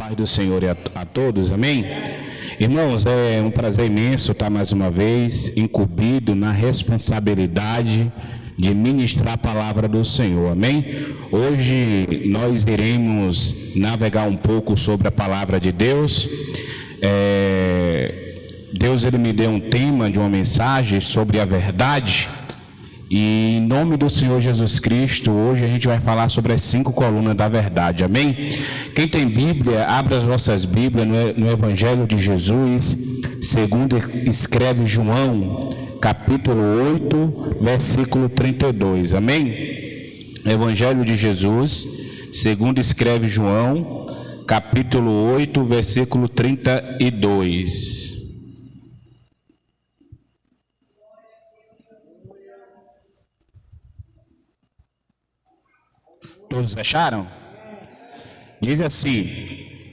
Paz do Senhor a todos, amém? Irmãos, é um prazer imenso estar mais uma vez incumbido na responsabilidade de ministrar a palavra do Senhor, amém? Hoje nós iremos navegar um pouco sobre a palavra de Deus. Deus ele me deu um tema de uma mensagem sobre a verdade. E em nome do Senhor Jesus Cristo, hoje a gente vai falar sobre as 5 colunas da verdade, amém? Quem tem Bíblia, abra as vossas Bíblias no Evangelho de Jesus, segundo escreve João, capítulo 8, versículo 32, amém? Evangelho de Jesus, segundo escreve João, capítulo 8, versículo 32. Todos acharam? Diz assim: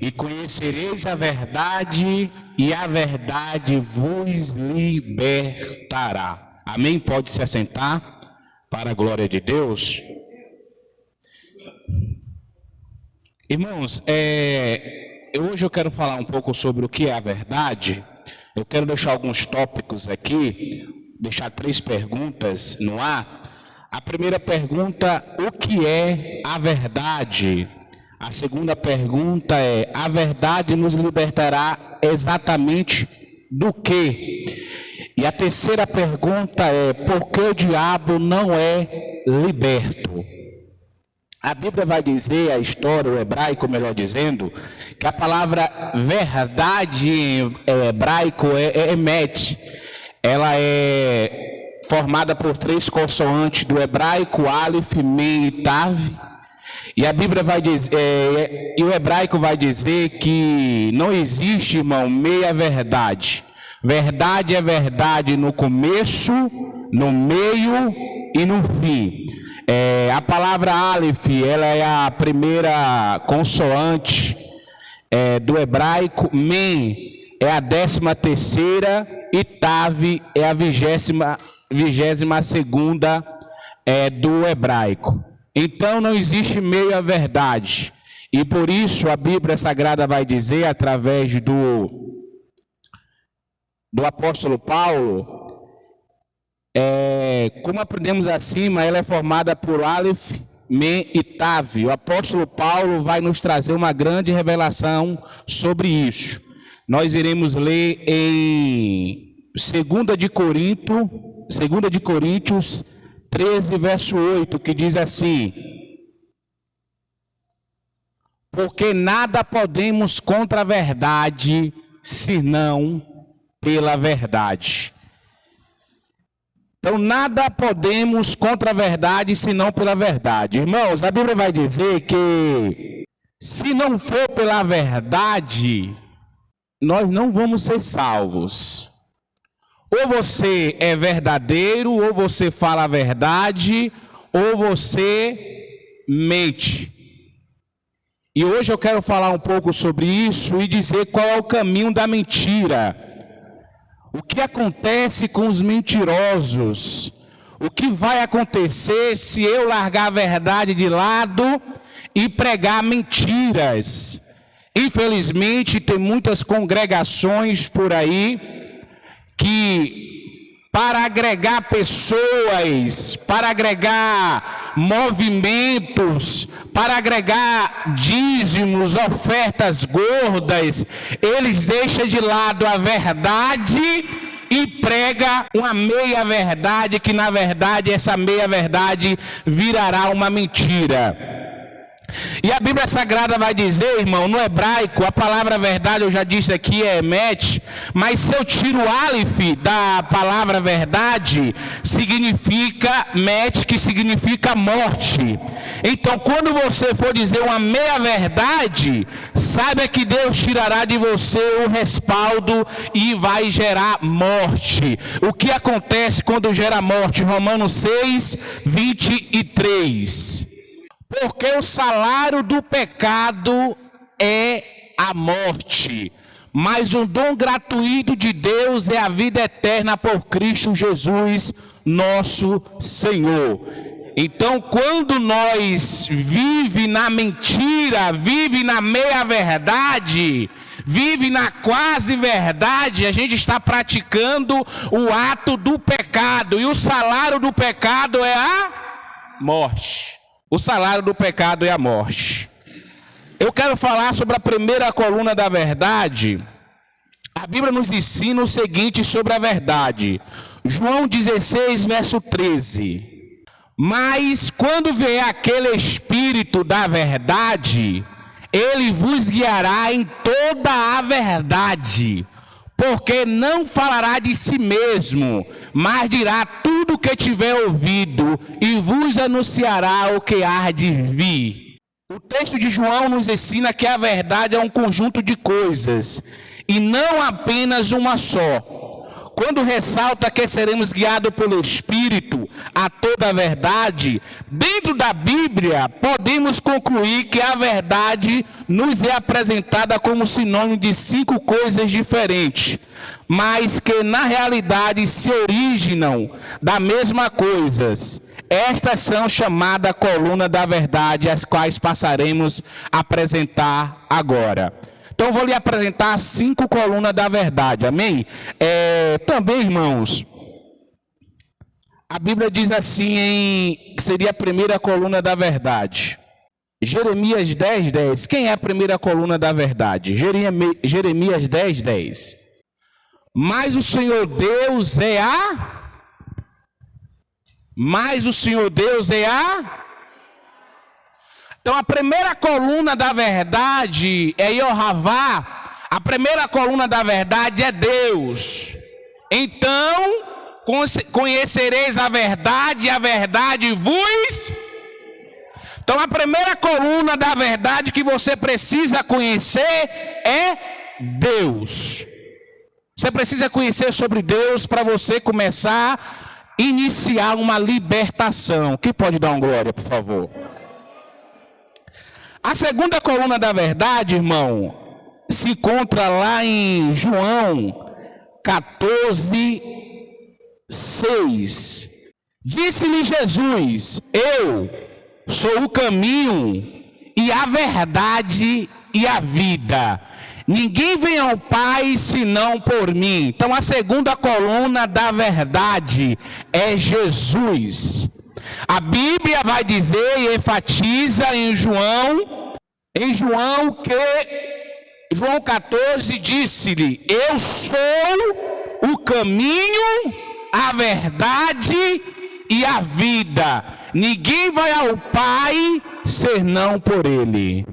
e conhecereis a verdade, e a verdade vos libertará. Amém? Pode se assentar para a glória de Deus. Irmãos, hoje eu quero falar um pouco sobre o que é a verdade. Eu quero deixar alguns tópicos aqui, deixar 3 perguntas no ar. A primeira pergunta, o que é a verdade? A segunda pergunta é, a verdade nos libertará exatamente do quê? E a terceira pergunta é, por que o diabo não é liberto? A Bíblia vai dizer, a história, o hebraico melhor dizendo, que a palavra verdade em hebraico é emet. Ela é formada por 3 consoantes do hebraico, Aleph, Mem e Tav. E a Bíblia vai dizer, e o hebraico vai dizer que não existe, irmão, meia verdade. Verdade é verdade no começo, no meio e no fim. A palavra Aleph, ela é a primeira consoante do hebraico, Mem é a 13ª e Tav é a 22ª do hebraico. Então não existe meia verdade. E por isso a Bíblia Sagrada vai dizer, através do apóstolo Paulo, como aprendemos acima, ela é formada por Aleph, Mem e Tav. O apóstolo Paulo vai nos trazer uma grande revelação sobre isso. Nós iremos ler em 2 de Coríntios 13, verso 8, que diz assim: porque nada podemos contra a verdade, senão pela verdade. Então, nada podemos contra a verdade, senão pela verdade. Irmãos, a Bíblia vai dizer que se não for pela verdade, nós não vamos ser salvos. Ou você é verdadeiro, ou você fala a verdade, ou você mente. E hoje eu quero falar um pouco sobre isso e dizer qual é o caminho da mentira. O que acontece com os mentirosos? O que vai acontecer se eu largar a verdade de lado e pregar mentiras? Infelizmente, tem muitas congregações por aí que, para agregar pessoas, para agregar movimentos, para agregar dízimos, ofertas gordas, eles deixam de lado a verdade e prega uma meia-verdade, que na verdade essa meia-verdade virará uma mentira. E a Bíblia Sagrada vai dizer, irmão, no hebraico, a palavra verdade, eu já disse aqui, é emet, mas se eu tiro o aleph da palavra verdade, significa met, que significa morte. Então, quando você for dizer uma meia-verdade, saiba que Deus tirará de você o respaldo e vai gerar morte. O que acontece quando gera morte? Romanos 6, 23. Porque o salário do pecado é a morte, mas o dom gratuito de Deus é a vida eterna por Cristo Jesus, nosso Senhor. Então, quando nós vive na mentira, vive na meia-verdade, vive na quase-verdade, a gente está praticando o ato do pecado. E o salário do pecado é a morte. O salário do pecado é a morte. Eu quero falar sobre a primeira coluna da verdade. A Bíblia nos ensina o seguinte sobre a verdade. João 16, verso 13. Mas quando vier aquele Espírito da verdade, ele vos guiará em toda a verdade, porque não falará de si mesmo, mas dirá tudo o que tiver ouvido e vos anunciará o que há de vir. O texto de João nos ensina que a verdade é um conjunto de coisas e não apenas uma só. Quando ressalta que seremos guiados pelo Espírito a toda a verdade, dentro da Bíblia podemos concluir que a verdade nos é apresentada como sinônimo de 5 coisas diferentes, mas que na realidade se originam da mesma coisa. Estas são chamadas coluna da verdade, as quais passaremos a apresentar agora. Então, eu vou lhe apresentar as 5 colunas da verdade, amém? Também, irmãos, a Bíblia diz assim, seria a primeira coluna da verdade. Jeremias 10, 10. Quem é a primeira coluna da verdade? Jeremias 10, 10. Mas o Senhor Deus é a... Então, a primeira coluna da verdade é Jeová. A primeira coluna da verdade é Deus. Então, conhecereis a verdade, e a verdade vos... Então, a primeira coluna da verdade que você precisa conhecer é Deus. Você precisa conhecer sobre Deus para você começar a iniciar uma libertação. Quem pode dar uma glória, por favor? A segunda coluna da verdade, irmão, se encontra lá em João 14, 6. Disse-lhe Jesus: eu sou o caminho e a verdade e a vida. Ninguém vem ao Pai senão por mim. Então a segunda coluna da verdade é Jesus. A Bíblia vai dizer e enfatiza em João que João 14 disse-lhe: eu sou o caminho, a verdade e a vida. Ninguém vai ao Pai senão por Ele.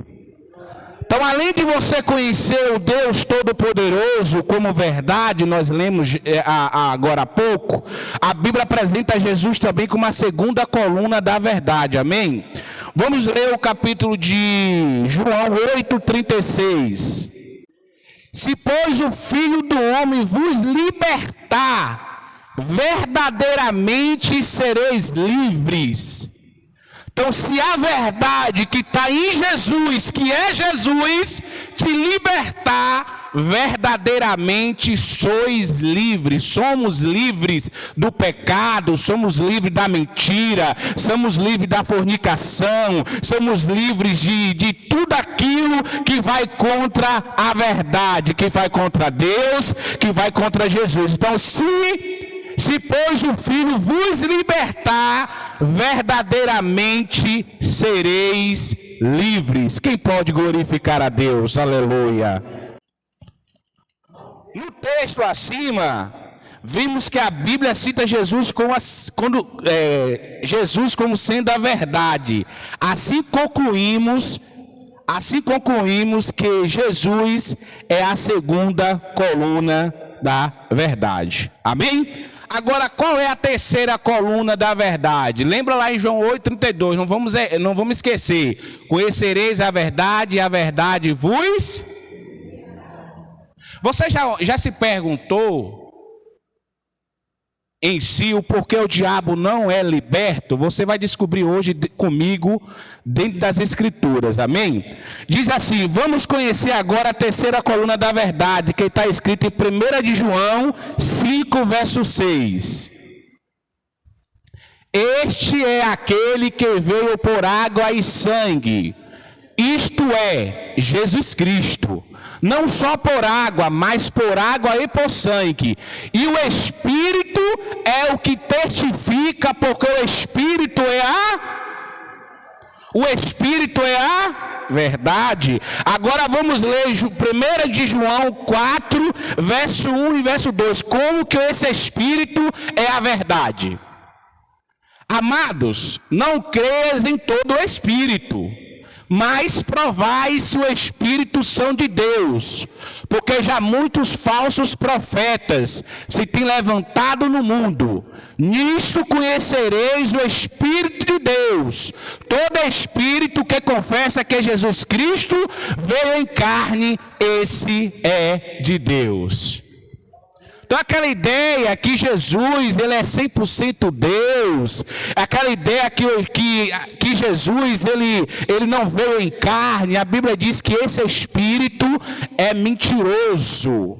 Então, além de você conhecer o Deus Todo-Poderoso como verdade, nós lemos agora há pouco, a Bíblia apresenta Jesus também como a segunda coluna da verdade, amém? Vamos ler o capítulo de João 8,36. Se, pois, o Filho do Homem vos libertar, verdadeiramente sereis livres. Então, se a verdade que está em Jesus, que é Jesus, te libertar, verdadeiramente sois livres. Somos livres do pecado, somos livres da mentira, somos livres da fornicação, somos livres de tudo aquilo que vai contra a verdade, que vai contra Deus, que vai contra Jesus. Então, se pois o Filho vos libertar, verdadeiramente sereis livres. Quem pode glorificar a Deus? Aleluia. No texto acima, vimos que a Bíblia cita Jesus Jesus como sendo a verdade. Assim concluímos que Jesus é a segunda coluna da verdade. Amém? Agora, qual é a terceira coluna da verdade? Lembra lá em João 8,32, não vamos esquecer. Conhecereis a verdade e a verdade vos... Você já se perguntou em si o porquê o diabo não é liberto? Você vai descobrir hoje comigo dentro das Escrituras, amém? Diz assim, vamos conhecer agora a terceira coluna da verdade, que está escrito em 1 de João 5, verso 6. Este é aquele que veio por água e sangue, isto é, Jesus Cristo. Não só por água, mas por água e por sangue. E o Espírito é o que testifica, porque o Espírito é a verdade. Agora vamos ler 1 de João 4, verso 1 e verso 2. Como que esse Espírito é a verdade? Amados, não creias em todo o Espírito, mas provai se o Espírito são de Deus, porque já muitos falsos profetas se têm levantado no mundo. Nisto conhecereis o Espírito de Deus. Todo Espírito que confessa que Jesus Cristo veio em carne, esse é de Deus. Então aquela ideia que Jesus ele é 100% Deus, aquela ideia que Jesus ele não veio em carne, a Bíblia diz que esse Espírito é mentiroso.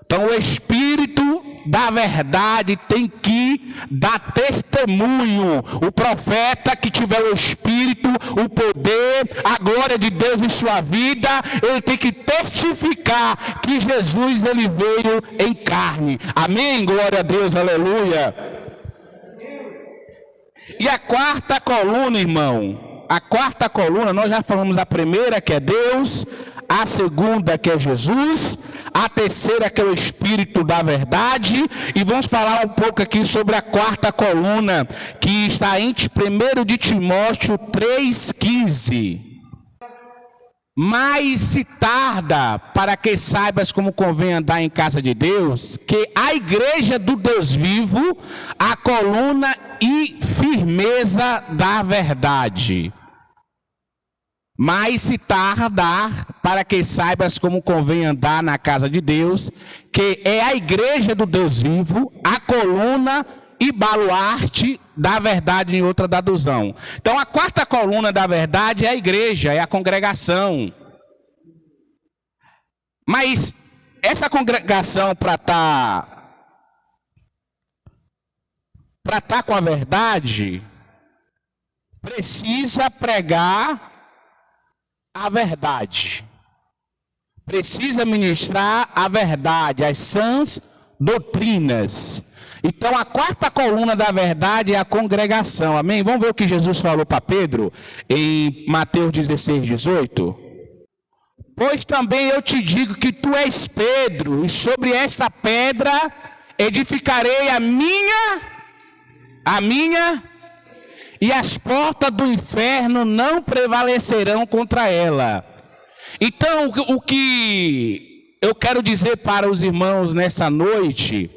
Então o Espírito da verdade tem que dar testemunho. O profeta que tiver o Espírito, o poder, a glória de Deus em sua vida, ele tem que testificar que Jesus ele veio em carne. Amém? Glória a Deus, aleluia. E a quarta coluna, irmão, a quarta coluna, nós já falamos a primeira que é Deus, a segunda que é Jesus, a terceira que é o Espírito da verdade, e vamos falar um pouco aqui sobre a quarta coluna, que está em 1 de Timóteo 3,15. Mas se tarda, para que saibas como convém andar em casa de Deus, que a igreja do Deus vivo, a coluna e firmeza da verdade. Mas se tardar, para que saibas como convém andar na casa de Deus, que é a igreja do Deus vivo, a coluna e baluarte da verdade, em outra tradução. Então a quarta coluna da verdade é a igreja, é a congregação. Mas essa congregação para estar com a verdade, precisa pregar a verdade, precisa ministrar a verdade, as sãs doutrinas. Então a quarta coluna da verdade é a congregação, amém? Vamos ver o que Jesus falou para Pedro em Mateus 16, 18. Pois também eu te digo que tu és Pedro, e sobre esta pedra edificarei a minha, e as portas do inferno não prevalecerão contra ela. Então, o que eu quero dizer para os irmãos nessa noite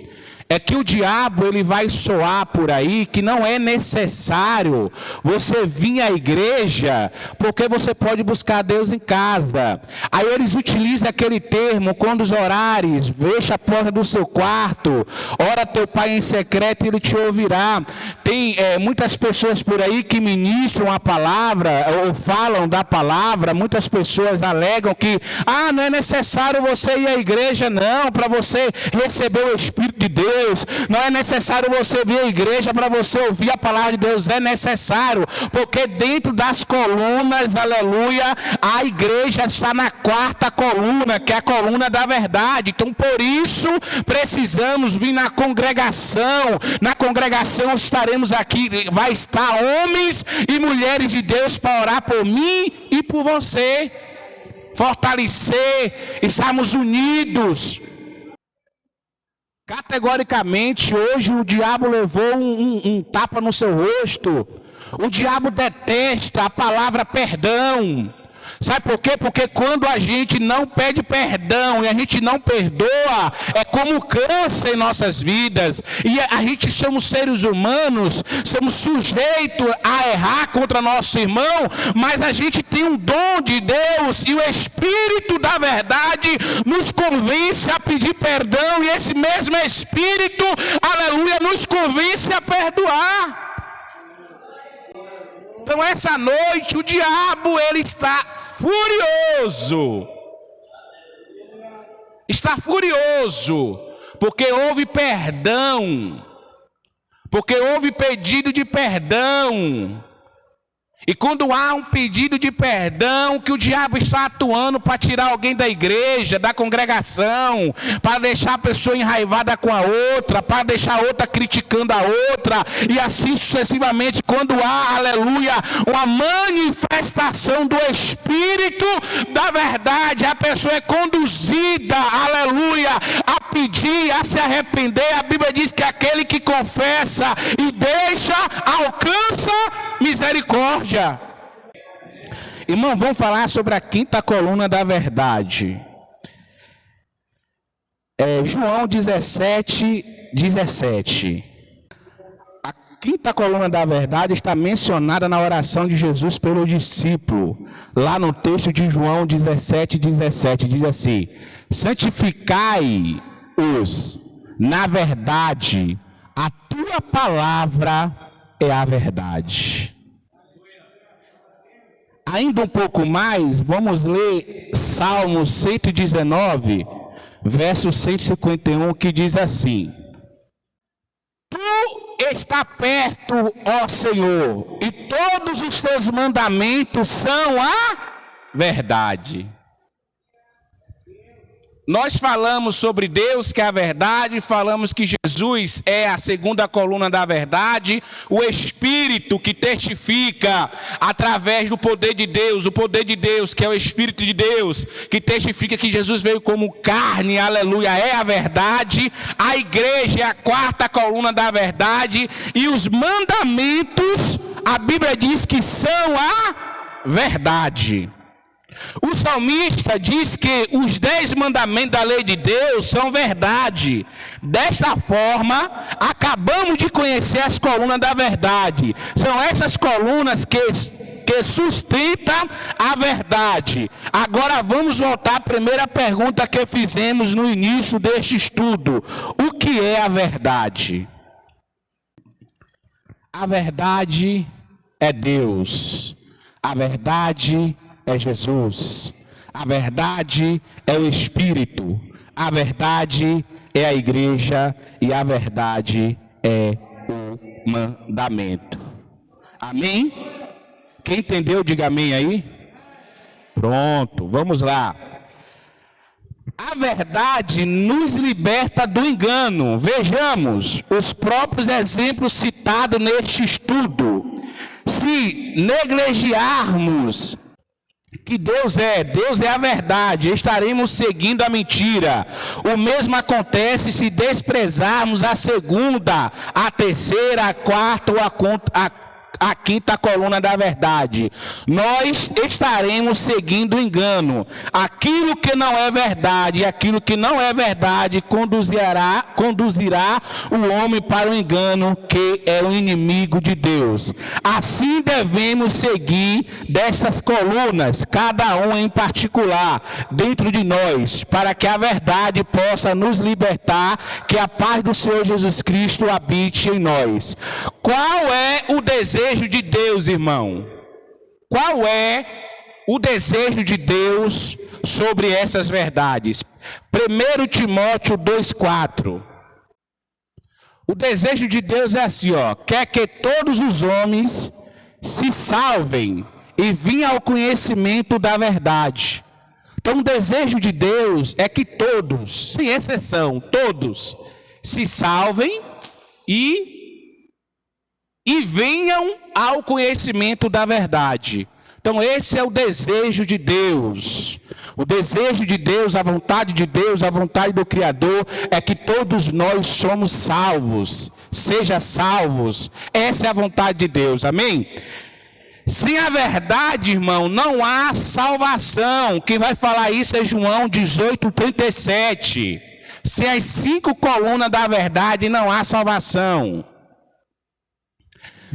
é que o diabo ele vai soar por aí que não é necessário você vir à igreja, porque você pode buscar Deus em casa. Aí eles utilizam aquele termo, quando os orares, fecha a porta do seu quarto, ora teu pai em secreto e ele te ouvirá. Tem muitas pessoas por aí que ministram a palavra, ou falam da palavra. Muitas pessoas alegam que não é necessário você ir à igreja não, para você receber o Espírito de Deus. Não é necessário você vir à igreja para você ouvir a palavra de Deus. É necessário, porque dentro das colunas, aleluia, a igreja está na quarta coluna, que é a coluna da verdade. Então por isso precisamos vir na congregação. Na congregação estaremos aqui, vai estar homens e mulheres de Deus para orar por mim e por você, fortalecer, estarmos unidos. Categoricamente, hoje o diabo levou um tapa no seu rosto. O diabo detesta a palavra perdão. Sabe por quê? Porque quando a gente não pede perdão e a gente não perdoa, é como câncer em nossas vidas. E a gente somos seres humanos, somos sujeitos a errar contra nosso irmão, mas a gente tem um dom de Deus e o Espírito da verdade nos convence a pedir perdão, e esse mesmo Espírito, aleluia, nos convence a perdoar. Então essa noite o diabo ele está furioso. Está furioso porque houve perdão. Porque houve pedido de perdão. E quando há um pedido de perdão, que o diabo está atuando para tirar alguém da igreja, da congregação, para deixar a pessoa enraivada com a outra, para deixar a outra criticando a outra, e assim sucessivamente, quando há, aleluia, uma manifestação do Espírito da verdade, a pessoa é conduzida, aleluia, a pedir, a se arrepender. A Bíblia diz que aquele que confessa e deixa, alcança misericórdia. Irmão, vamos falar sobre a quinta coluna da verdade. João 17:17. A quinta coluna da verdade está mencionada na oração de Jesus pelo discípulo. Lá no texto de João 17:17, diz assim: santificai-os na verdade, a tua palavra é a verdade. Ainda um pouco mais, vamos ler Salmo 119, verso 151, que diz assim: tu está perto, ó Senhor, e todos os teus mandamentos são a verdade. Nós falamos sobre Deus, que é a verdade, falamos que Jesus é a segunda coluna da verdade, o Espírito que testifica através do poder de Deus, o poder de Deus, que é o Espírito de Deus, que testifica que Jesus veio como carne, aleluia, é a verdade. A igreja é a quarta coluna da verdade, e os mandamentos, a Bíblia diz que são a verdade. O salmista diz que os 10 mandamentos da lei de Deus são verdade. Desta forma, acabamos de conhecer as colunas da verdade. São essas colunas que sustentam a verdade. Agora vamos voltar à primeira pergunta que fizemos no início deste estudo: o que é a verdade? A verdade é Deus. A verdade é Jesus. A verdade é o Espírito. A verdade é a igreja. E a verdade é o mandamento. Amém? Quem entendeu, diga amém aí. Pronto, vamos lá. A verdade nos liberta do engano. Vejamos os próprios exemplos citados neste estudo. Se negligenciarmos que Deus é a verdade, estaremos seguindo a mentira. O mesmo acontece se desprezarmos a segunda, a terceira, a quarta ou a quinta coluna da verdade. Nós estaremos seguindo o engano. Aquilo que não é verdade, aquilo que não é verdade conduzirá o homem para o engano, que é o inimigo de Deus. Assim devemos seguir dessas colunas, cada um em particular, dentro de nós, para que a verdade possa nos libertar, que a paz do Senhor Jesus Cristo habite em nós. Qual é o desejo de Deus, irmão? Qual é o desejo de Deus sobre essas verdades? 1 Timóteo 2,4. O desejo de Deus é assim, quer que todos os homens se salvem e venham ao conhecimento da verdade. Então o desejo de Deus é que todos, sem exceção, todos se salvem e venham ao conhecimento da verdade. Então esse é o desejo de Deus. O desejo de Deus, a vontade de Deus, a vontade do Criador é que todos nós somos salvos. Seja salvos. Essa é a vontade de Deus. Amém? Sem a verdade, irmão, não há salvação. Quem vai falar isso é João 18:37. Sem as 5 colunas da verdade não há salvação.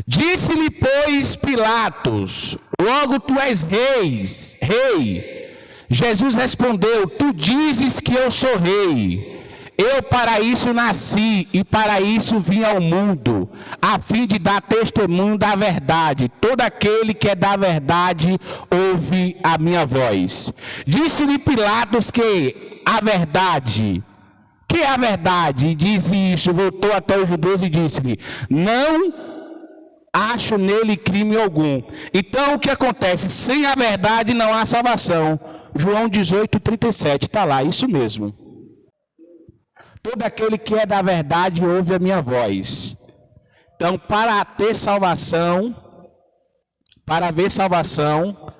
Disse-lhe, pois, Pilatos: logo tu és rei. Jesus respondeu: tu dizes que eu sou rei. Eu para isso nasci e para isso vim ao mundo, a fim de dar testemunho da verdade. Todo aquele que é da verdade ouve a minha voz. Disse-lhe Pilatos que a verdade que é a verdade? E disse isso, voltou até os judeus e disse-lhe: não acho nele crime algum. Então o que acontece? Sem a verdade não há salvação. João 18:37, está lá, isso mesmo. Todo aquele que é da verdade ouve a minha voz. Então, para ter salvação, para haver salvação,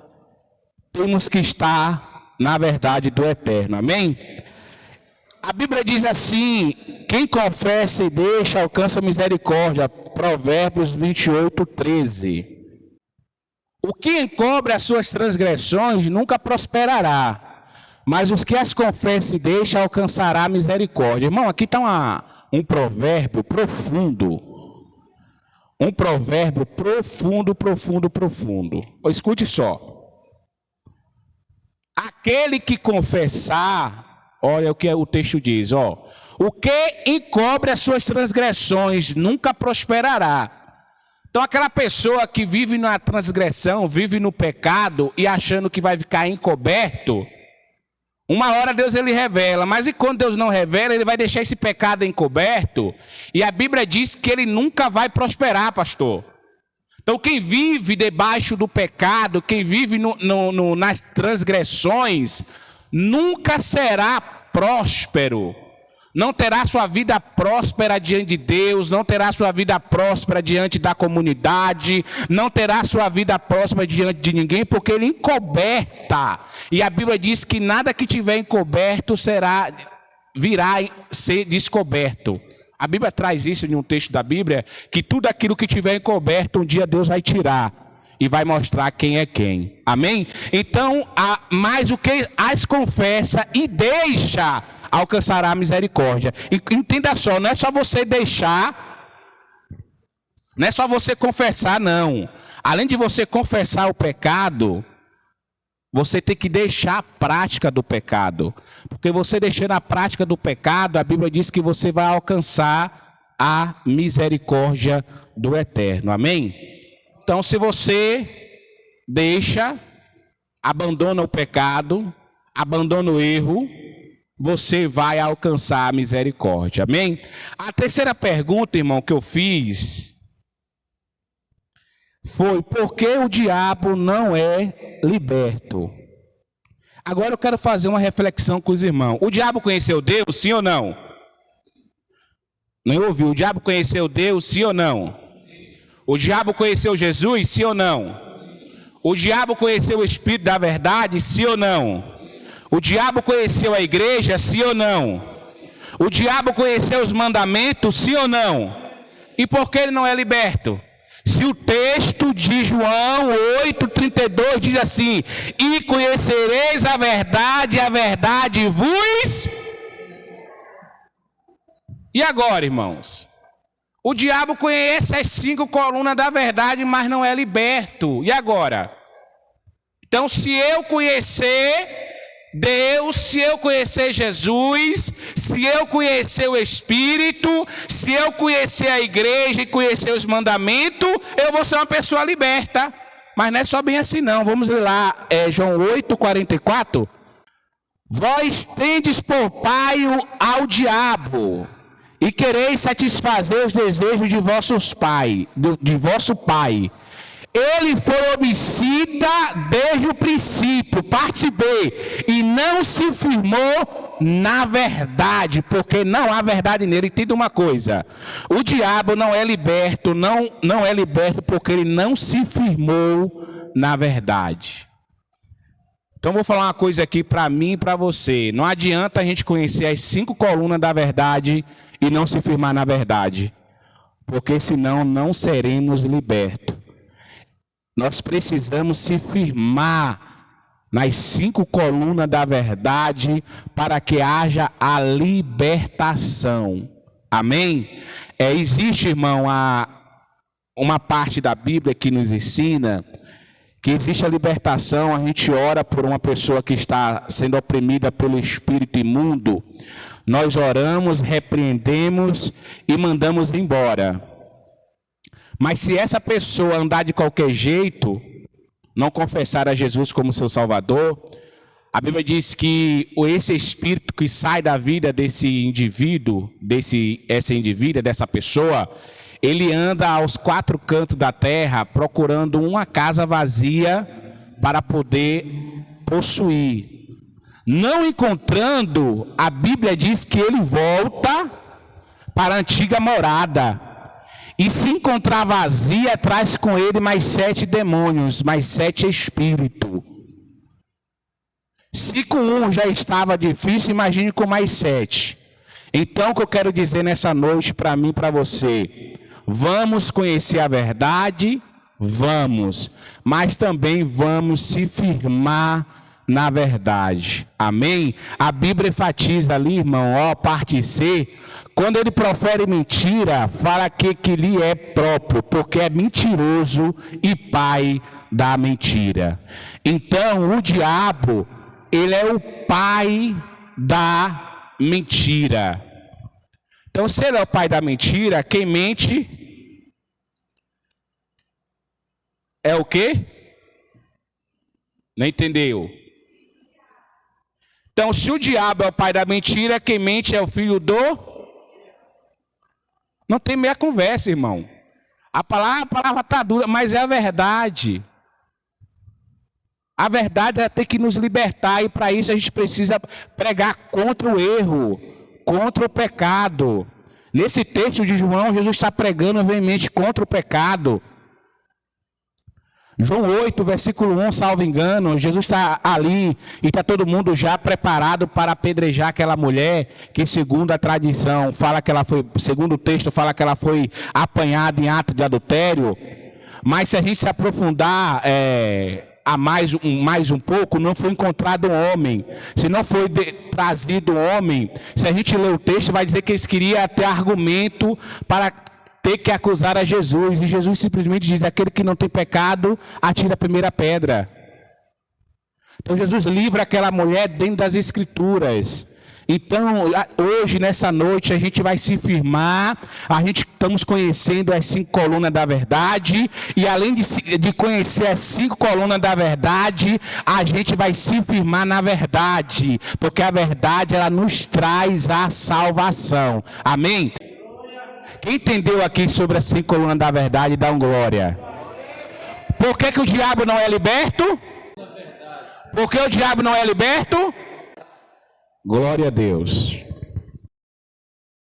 temos que estar na verdade do eterno. Amém? A Bíblia diz assim: quem confessa e deixa alcança misericórdia. Provérbios 28:13. O que encobre as suas transgressões nunca prosperará, mas os que as confessam e deixam alcançará misericórdia. Irmão, aqui está um provérbio profundo. Um provérbio profundo, profundo, profundo. Escute só. Aquele que confessar, olha o que o texto diz, ó. O que encobre as suas transgressões nunca prosperará. Então aquela pessoa que vive na transgressão, vive no pecado e achando que vai ficar encoberto, uma hora Deus ele revela, mas e quando Deus não revela, ele vai deixar esse pecado encoberto, e a Bíblia diz que ele nunca vai prosperar, pastor. Então quem vive debaixo do pecado, quem vive nas transgressões, nunca será próspero. Não terá sua vida próspera diante de Deus, não terá sua vida próspera diante da comunidade, não terá sua vida próspera diante de ninguém, porque ele encoberta. E a Bíblia diz que nada que tiver encoberto virá ser descoberto. A Bíblia traz isso em um texto da Bíblia, que tudo aquilo que tiver encoberto, um dia Deus vai tirar e vai mostrar quem é quem. Amém? Então, mais o que as confessa e deixa, alcançará a misericórdia. Entenda só, não é só você deixar, não é só você confessar, não. Além de você confessar o pecado, você tem que deixar a prática do pecado. Porque você deixando a prática do pecado, a Bíblia diz que você vai alcançar a misericórdia do eterno. Amém? Então, se você deixa, abandona o pecado, abandona o erro, você vai alcançar a misericórdia. Amém? A terceira pergunta, irmão, que eu fiz foi: por que o diabo não é liberto? Agora eu quero fazer uma reflexão com os irmãos. O diabo conheceu Deus, sim ou não? Não ouviu? O diabo conheceu Deus, sim ou não? O diabo conheceu Jesus, sim ou não? O diabo conheceu o Espírito da verdade, sim ou não? O diabo conheceu a igreja, sim ou não? O diabo conheceu os mandamentos, sim ou não? E por que ele não é liberto? Se o texto de João 8:32 diz assim: e conhecereis a verdade vos... E agora, irmãos? O diabo conhece as 5 colunas da verdade, mas não é liberto. E agora? Então, se eu conhecer Deus, se eu conhecer Jesus, se eu conhecer o Espírito, se eu conhecer a igreja e conhecer os mandamentos, eu vou ser uma pessoa liberta. Mas não é só bem assim não. Vamos ler lá, João 8:44. Vós tendes por pai ao diabo, e quereis satisfazer os desejos de vosso pai. Ele foi homicida desde o princípio, parte B, e não se firmou na verdade, porque não há verdade nele. Entenda uma coisa: o diabo não é liberto, não é liberto porque ele não se firmou na verdade. Então vou falar uma coisa aqui para mim e para você. Não adianta a gente conhecer as 5 colunas da verdade e não se firmar na verdade, porque senão não seremos libertos. Nós precisamos se firmar nas 5 colunas da verdade para que haja a libertação. Amém? Existe, irmão, uma parte da Bíblia que nos ensina que existe a libertação. A gente ora por uma pessoa que está sendo oprimida pelo espírito imundo. Nós oramos, repreendemos e mandamos embora. Mas se essa pessoa andar de qualquer jeito, não confessar a Jesus como seu Salvador, A Bíblia diz que esse espírito que sai da vida desse indivíduo, dessa pessoa, ele anda aos quatro cantos da terra procurando uma casa vazia para poder possuir. Não encontrando, a Bíblia diz que ele volta para a antiga morada. E se encontrar vazia, traz com ele mais 7 demônios, mais 7 espíritos. Se com um já estava difícil, imagine com mais 7. Então, o que eu quero dizer nessa noite para mim e para você: vamos conhecer a verdade, vamos, mas também vamos se firmar na verdade. Amém? A Bíblia enfatiza ali, irmão, ó, parte C, quando ele profere mentira, fala que lhe é próprio, porque é mentiroso e pai da mentira. Então, o diabo, ele é o pai da mentira. Então, se ele é o pai da mentira, quem mente é o quê? Não entendeu? Então, se o diabo é o pai da mentira, quem mente é o filho do... Não tem meia conversa, irmão. A palavra está dura, mas é a verdade. A verdade é ter que nos libertar, e para isso a gente precisa pregar contra o erro, contra o pecado. Nesse texto de João, Jesus está pregando veemente contra o pecado. João 8, versículo 1, salvo engano, Jesus está ali e está todo mundo já preparado para apedrejar aquela mulher que, segundo a tradição, fala que ela foi, segundo o texto, fala que ela foi apanhada em ato de adultério. Mas se a gente se aprofundar a mais um pouco, não foi encontrado um homem. Se não foi trazido um homem, se a gente ler o texto, vai dizer que eles queriam ter argumento para ter que acusar a Jesus, e Jesus simplesmente diz: aquele que não tem pecado, atira a primeira pedra. Então Jesus livra aquela mulher dentro das Escrituras. Então hoje, nessa noite, a gente vai se firmar. A gente estamos conhecendo as 5 colunas da verdade, e além de conhecer as 5 colunas da verdade, a gente vai se firmar na verdade, porque a verdade, ela nos traz a salvação. Amém? Quem entendeu aqui sobre as 5 colunas da verdade, dá um glória. Por que o diabo não é liberto? Por que o diabo não é liberto? Glória a Deus.